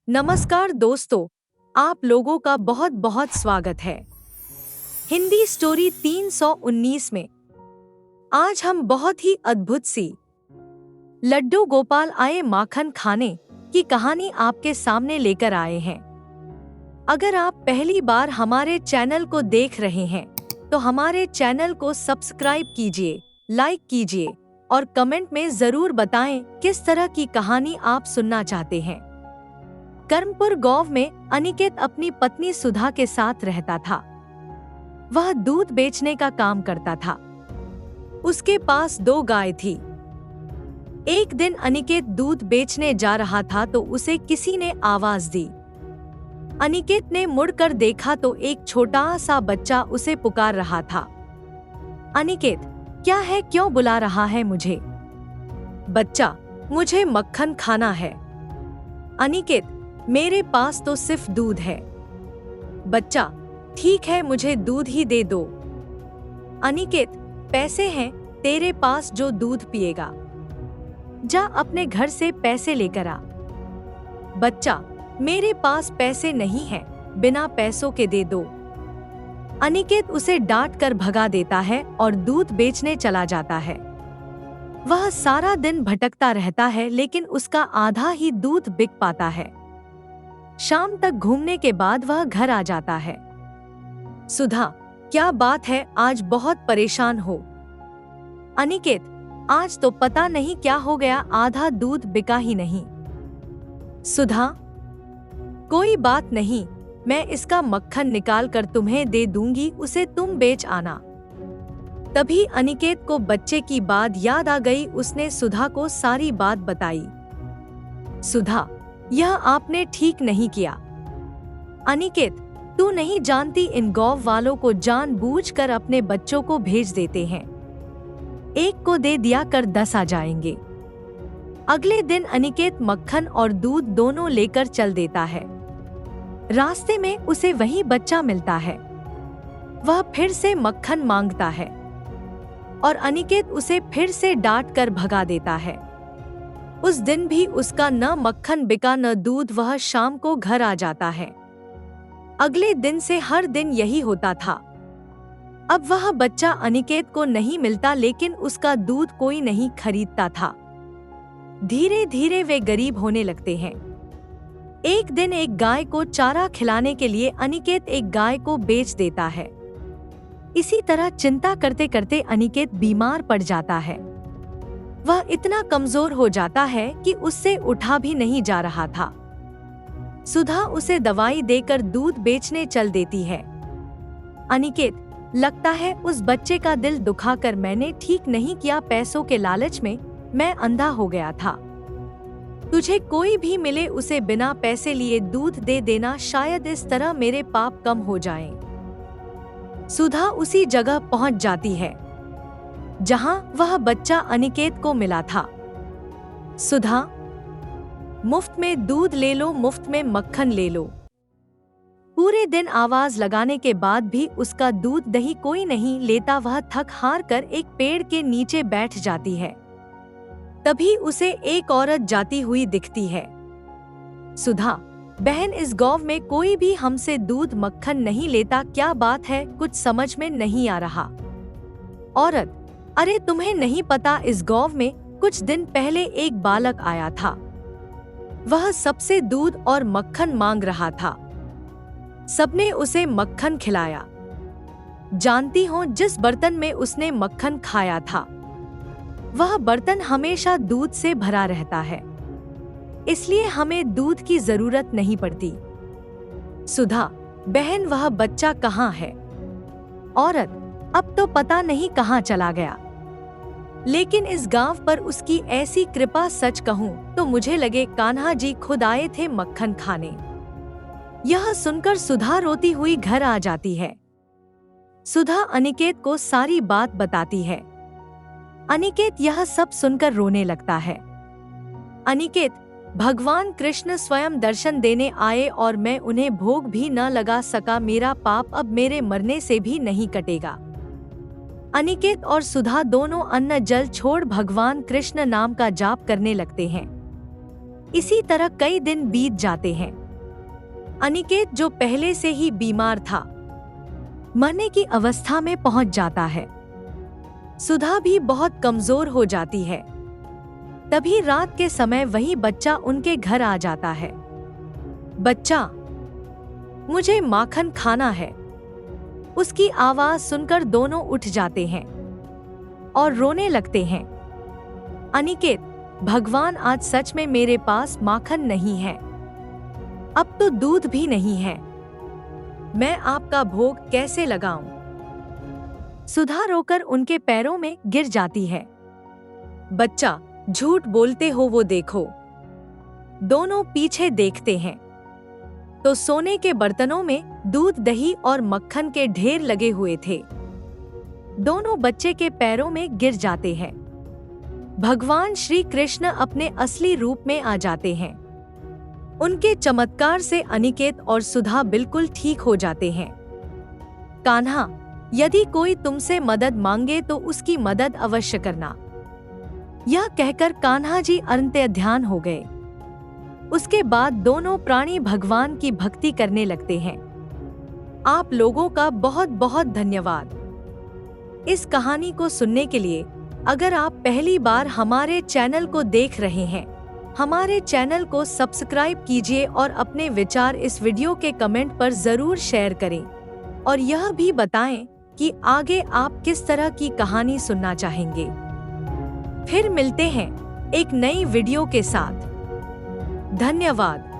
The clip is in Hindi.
नमस्कार दोस्तों, आप लोगों का बहुत बहुत स्वागत है हिंदी स्टोरी 319 में। आज हम बहुत ही अद्भुत सी लड्डू गोपाल आए माखन खाने की कहानी आपके सामने लेकर आए हैं। अगर आप पहली बार हमारे चैनल को देख रहे हैं तो हमारे चैनल को सब्सक्राइब कीजिए, लाइक कीजिए और कमेंट में जरूर बताएं किस तरह की कहानी आप सुनना चाहते हैं। कर्मपुर गांव में अनिकेत अपनी पत्नी सुधा के साथ रहता था। वह दूध बेचने का काम करता था। उसके पास 2 गाय थी। एक दिन अनिकेत दूध बेचने जा रहा था तो उसे किसी ने आवाज दी। अनिकेत ने मुड़कर देखा तो एक छोटा सा बच्चा उसे पुकार रहा था। अनिकेत, क्या है, क्यों बुला रहा है मुझे? बच्चा, मुझे मक्खन खाना है। अनिकेत, मेरे पास तो सिर्फ दूध है। बच्चा, ठीक है, मुझे दूध ही दे दो। अनिकेत, पैसे हैं तेरे पास जो दूध पिएगा? जा अपने घर से पैसे लेकर आ। बच्चा, मेरे पास पैसे नहीं हैं, बिना पैसों के दे दो। अनिकेत उसे डांट कर भगा देता है और दूध बेचने चला जाता है। वह सारा दिन भटकता रहता है लेकिन उसका आधा ही दूध बिक पाता है। शाम तक घूमने के बाद वह घर आ जाता है। सुधा, क्या बात है, आज बहुत परेशान हो? अनिकेत, आज तो पता नहीं क्या हो गया, आधा दूध बिका ही नहीं। सुधा, कोई बात नहीं, मैं इसका मक्खन निकाल कर तुम्हें दे दूंगी, उसे तुम बेच आना। तभी अनिकेत को बच्चे की बात याद आ गई। उसने सुधा को सारी बात बताई। सुधा, यह आपने ठीक नहीं किया। अनिकेत, तू नहीं जानती, इन गांव वालों को जानबूझकर अपने बच्चों को भेज देते हैं। एक को दे दिया कर 10 आ जाएंगे। अगले दिन अनिकेत मक्खन और दूध दोनों लेकर चल देता है। रास्ते में उसे वही बच्चा मिलता है। वह फिर से मक्खन मांगता है और अनिकेत उसे फिर से डांट कर भगा देता है। उस दिन भी उसका न मक्खन बिका न दूध। वह शाम को घर आ जाता है। अगले दिन से हर दिन यही होता था। अब वह बच्चा अनिकेत को नहीं मिलता लेकिन उसका दूध कोई नहीं खरीदता था। धीरे धीरे वे गरीब होने लगते हैं। एक दिन एक गाय को चारा खिलाने के लिए अनिकेत एक गाय को बेच देता है। इसी तरह चिंता करते करते अनिकेत बीमार पड़ जाता है। वह इतना कमजोर हो जाता है कि उससे उठा भी नहीं जा रहा था। सुधा उसे दवाई देकर दूध बेचने चल देती है। अनिकेत, लगता है उस बच्चे का दिल दुखाकर मैंने ठीक नहीं किया। पैसों के लालच में मैं अंधा हो गया था। तुझे कोई भी मिले उसे बिना पैसे लिए दूध दे देना, शायद इस तरह मेरे पाप कम हो जाएं। सुधा उसी जगह पहुंच जाती है जहां वह बच्चा अनिकेत को मिला था। सुधा, मुफ्त में दूध ले लो, मुफ्त में मक्खन ले लो। पूरे दिन आवाज लगाने के बाद भी उसका दूध दही कोई नहीं लेता। वह थक हार कर एक पेड़ के नीचे बैठ जाती है। तभी उसे एक औरत जाती हुई दिखती है। सुधा, बहन, इस गांव में कोई भी हमसे दूध मक्खन नहीं लेता, क्या बात है, कुछ समझ में नहीं आ रहा। औरत, अरे तुम्हें नहीं पता, इस गांव में कुछ दिन पहले एक बालक आया था। वह सबसे दूध और मक्खन मांग रहा था। सबने उसे मक्खन खिलाया। जानती हो, जिस बर्तन में उसने मक्खन खाया था वह बर्तन हमेशा दूध से भरा रहता है, इसलिए हमें दूध की जरूरत नहीं पड़ती। सुधा, बहन, वह बच्चा कहाँ है? औरत, अब तो पता नहीं कहाँ चला गया, लेकिन इस गांव पर उसकी ऐसी कृपा, सच कहूँ तो मुझे लगे कान्हा जी खुद आए थे मक्खन खाने। यह सुनकर सुधा रोती हुई घर आ जाती है। सुधा अनिकेत को सारी बात बताती है। अनिकेत यह सब सुनकर रोने लगता है। अनिकेत, भगवान कृष्ण स्वयं दर्शन देने आए और मैं उन्हें भोग भी न लगा सका। मेरा पाप अब मेरे मरने से भी नहीं कटेगा। अनिकेत और सुधा दोनों अन्न जल छोड़ भगवान कृष्ण नाम का जाप करने लगते हैं। इसी तरह कई दिन बीत जाते हैं। अनिकेत, जो पहले से ही बीमार था, मरने की अवस्था में पहुंच जाता है। सुधा भी बहुत कमजोर हो जाती है। तभी रात के समय वही बच्चा उनके घर आ जाता है। बच्चा, मुझे माखन खाना है। उसकी आवाज सुनकर दोनों उठ जाते हैं और रोने लगते हैं। अनिकेत, भगवान, आज सच में मेरे पास माखन नहीं है। अब तो दूध भी नहीं है। मैं आपका भोग कैसे लगाऊं? सुधा रोकर उनके पैरों में गिर जाती है। बच्चा, झूठ बोलते हो, वो देखो। दोनों पीछे देखते हैं तो सोने के बर्तनों में दूध, दही और मक्खन के ढेर लगे हुए थे। दोनों बच्चे के पैरों में गिर जाते हैं। भगवान श्री कृष्ण अपने असली रूप में आ जाते हैं। उनके चमत्कार से अनिकेत और सुधा बिल्कुल ठीक हो जाते हैं। कान्हा, यदि कोई तुमसे मदद मांगे तो उसकी मदद अवश्य करना। यह कहकर कान्हा जी अंतर्ध्यान हो गए। उसके बाद दोनों प्राणी भगवान की भक्ति करने लगते हैं। आप लोगों का बहुत बहुत धन्यवाद इस कहानी को सुनने के लिए। अगर आप पहली बार हमारे चैनल को देख रहे हैं, हमारे चैनल को सब्सक्राइब कीजिए और अपने विचार इस वीडियो के कमेंट पर जरूर शेयर करें और यह भी बताएं कि आगे आप किस तरह की कहानी सुनना चाहेंगे। फिर मिलते हैं एक नई वीडियो के साथ। धन्यवाद।